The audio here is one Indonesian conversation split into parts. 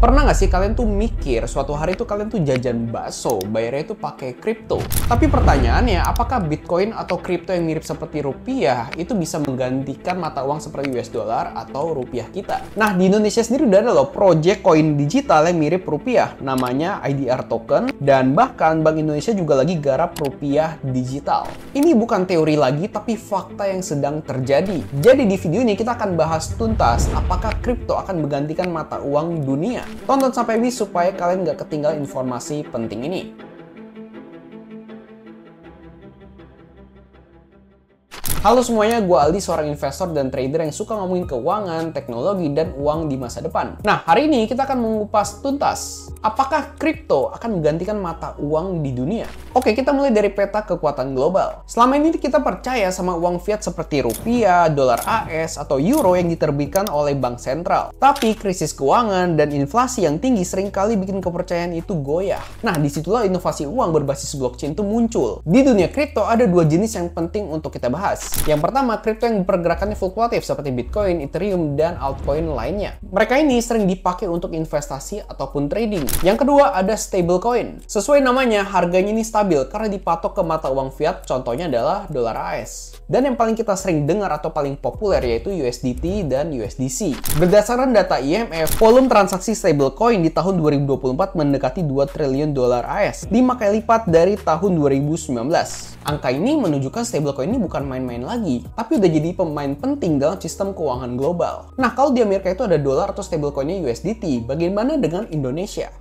Pernah nggak sih kalian tuh mikir suatu hari tuh kalian tuh jajan bakso, bayarnya itu pakai kripto? Tapi pertanyaannya, apakah Bitcoin atau kripto yang mirip seperti rupiah itu bisa menggantikan mata uang seperti US dollar atau rupiah kita? Nah, di Indonesia sendiri udah ada loh project koin digital yang mirip rupiah, namanya IDR Token, dan bahkan Bank Indonesia juga lagi garap rupiah digital. Ini bukan teori lagi, tapi fakta yang sedang terjadi. Jadi di video ini kita akan bahas tuntas apakah kripto akan menggantikan mata uang dunia. Tonton sampai habis supaya kalian nggak ketinggalan informasi penting ini. Halo semuanya, gue Aldi, seorang investor dan trader yang suka ngomongin keuangan, teknologi, dan uang di masa depan. Nah, hari ini kita akan mengupas tuntas apakah kripto akan menggantikan mata uang di dunia. Oke, kita mulai dari peta kekuatan global. Selama ini kita percaya sama uang fiat seperti rupiah, dolar AS, atau euro yang diterbitkan oleh bank sentral. Tapi krisis keuangan dan inflasi yang tinggi seringkali bikin kepercayaan itu goyah. Nah, disitulah inovasi uang berbasis blockchain itu muncul. Di dunia kripto ada dua jenis yang penting untuk kita bahas. Yang pertama, kripto yang pergerakannya fluktuatif seperti Bitcoin, Ethereum, dan altcoin lainnya. Mereka ini sering dipakai untuk investasi ataupun trading. Yang kedua, ada stablecoin. Sesuai namanya, harganya ini stabil karena dipatok ke mata uang fiat, contohnya adalah dolar AS. Dan yang paling kita sering dengar atau paling populer yaitu USDT dan USDC. Berdasarkan data IMF, volume transaksi stablecoin di tahun 2024 mendekati 2 triliun dolar AS, 5 kali lipat dari tahun 2019. Angka ini menunjukkan stablecoin ini bukan main-main lagi, tapi udah jadi pemain penting dalam sistem keuangan global. Nah, kalau di Amerika itu ada dolar atau stablecoinnya USDT, bagaimana dengan Indonesia?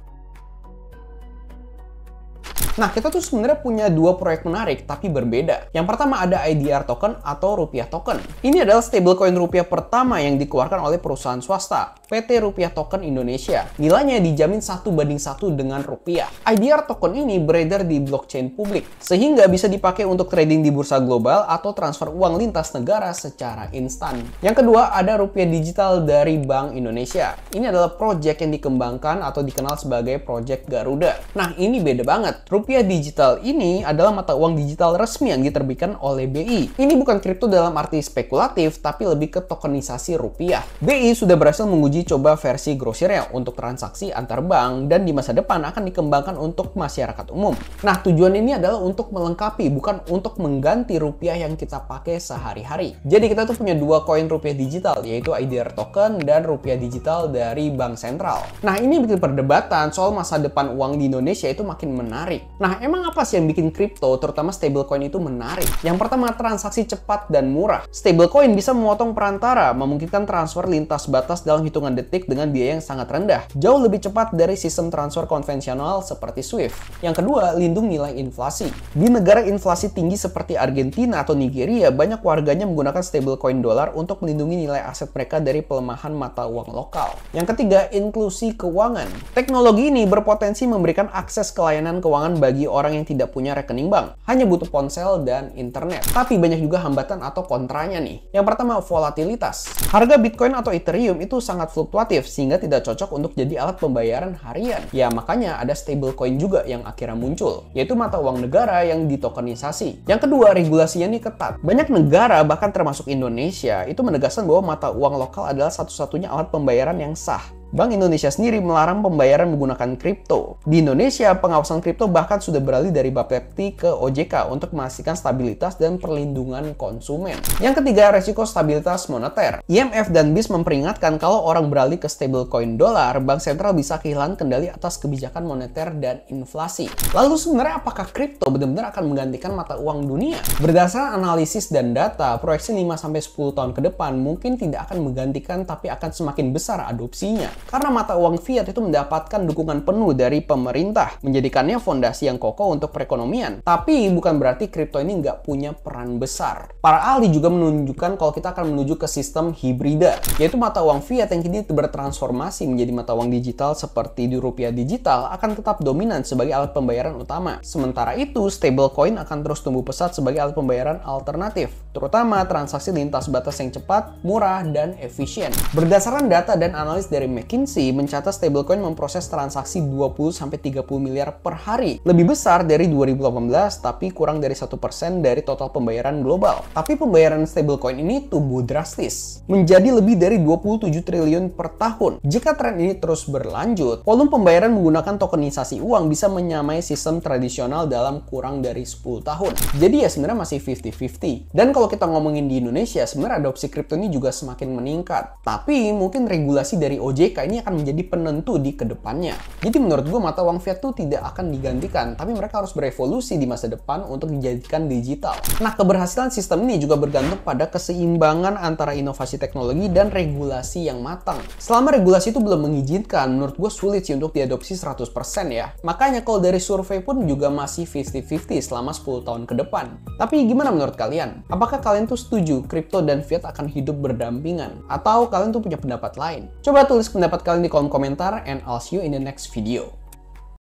Nah, kita tuh sebenarnya punya dua proyek menarik tapi berbeda. Yang pertama ada IDR Token atau Rupiah Token. Ini adalah stablecoin rupiah pertama yang dikeluarkan oleh perusahaan swasta, PT Rupiah Token Indonesia. Nilainya dijamin 1:1 dengan rupiah. IDR Token ini beredar di blockchain publik, sehingga bisa dipakai untuk trading di bursa global atau transfer uang lintas negara secara instan. Yang kedua ada Rupiah Digital dari Bank Indonesia. Ini adalah proyek yang dikembangkan atau dikenal sebagai Project Garuda. Nah, ini beda banget. Rupiah digital ini adalah mata uang digital resmi yang diterbitkan oleh BI. Ini bukan kripto dalam arti spekulatif, tapi lebih ke tokenisasi rupiah. BI sudah berhasil menguji coba versi grosirnya untuk transaksi antar bank dan di masa depan akan dikembangkan untuk masyarakat umum. Nah, tujuan ini adalah untuk melengkapi, bukan untuk mengganti rupiah yang kita pakai sehari-hari. Jadi kita tuh punya dua koin rupiah digital, yaitu IDR Token dan rupiah digital dari bank sentral. Nah, ini bikin perdebatan soal masa depan uang di Indonesia itu makin menarik. Nah, emang apa sih yang bikin kripto, terutama stablecoin itu menarik? Yang pertama, transaksi cepat dan murah. Stablecoin bisa memotong perantara, memungkinkan transfer lintas batas dalam hitungan detik dengan biaya yang sangat rendah. Jauh lebih cepat dari sistem transfer konvensional seperti SWIFT. Yang kedua, lindung nilai inflasi. Di negara inflasi tinggi seperti Argentina atau Nigeria, banyak warganya menggunakan stablecoin dolar untuk melindungi nilai aset mereka dari pelemahan mata uang lokal. Yang ketiga, inklusi keuangan. Teknologi ini berpotensi memberikan akses ke layanan keuangan bagi orang yang tidak punya rekening bank, hanya butuh ponsel dan internet. Tapi banyak juga hambatan atau kontranya nih. Yang pertama, volatilitas. Harga Bitcoin atau Ethereum itu sangat fluktuatif sehingga tidak cocok untuk jadi alat pembayaran harian. Ya, makanya ada stablecoin juga yang akhirnya muncul, yaitu mata uang negara yang ditokenisasi. Yang kedua, regulasinya ini ketat. Banyak negara, bahkan termasuk Indonesia, itu menegaskan bahwa mata uang lokal adalah satu-satunya alat pembayaran yang sah. Bank Indonesia sendiri melarang pembayaran menggunakan kripto. Di Indonesia, pengawasan kripto bahkan sudah beralih dari Bapepti ke OJK untuk memastikan stabilitas dan perlindungan konsumen. Yang ketiga, resiko stabilitas moneter. IMF dan BIS memperingatkan kalau orang beralih ke stablecoin dolar, bank sentral bisa kehilangan kendali atas kebijakan moneter dan inflasi. Lalu sebenarnya apakah kripto benar-benar akan menggantikan mata uang dunia? Berdasarkan analisis dan data, proyeksi 5-10 tahun ke depan mungkin tidak akan menggantikan tapi akan semakin besar adopsinya. Karena mata uang fiat itu mendapatkan dukungan penuh dari pemerintah, menjadikannya fondasi yang kokoh untuk perekonomian. Tapi bukan berarti kripto ini nggak punya peran besar. Para ahli juga menunjukkan kalau kita akan menuju ke sistem hibrida, yaitu mata uang fiat yang kini bertransformasi menjadi mata uang digital seperti di rupiah digital akan tetap dominan sebagai alat pembayaran utama. Sementara itu, stablecoin akan terus tumbuh pesat sebagai alat pembayaran alternatif, terutama transaksi lintas batas yang cepat, murah, dan efisien. Berdasarkan data dan analis dari McKinsey, McKinsey mencatat stablecoin memproses transaksi 20-30 miliar per hari. Lebih besar dari 2018, tapi kurang dari 1% dari total pembayaran global. Tapi pembayaran stablecoin ini tumbuh drastis, menjadi lebih dari 27 triliun per tahun. Jika tren ini terus berlanjut, volume pembayaran menggunakan tokenisasi uang bisa menyamai sistem tradisional dalam kurang dari 10 tahun. Jadi ya sebenarnya masih 50-50. Dan kalau kita ngomongin di Indonesia, sebenarnya adopsi kripto ini juga semakin meningkat. Tapi mungkin regulasi dari OJK ini akan menjadi penentu di kedepannya. Jadi menurut gue mata uang fiat itu tidak akan digantikan, tapi mereka harus berevolusi di masa depan untuk dijadikan digital. Nah, keberhasilan sistem ini juga bergantung pada keseimbangan antara inovasi teknologi dan regulasi yang matang. Selama regulasi itu belum mengizinkan, menurut gue sulit sih untuk diadopsi 100% ya. Makanya kalau dari survei pun juga masih 50-50 selama 10 tahun ke depan. Tapi gimana menurut kalian? Apakah kalian tuh setuju kripto dan fiat akan hidup berdampingan? Atau kalian tuh punya pendapat lain? Coba tulis pendapat kalian di kolom komentar and I'll see you in the next video.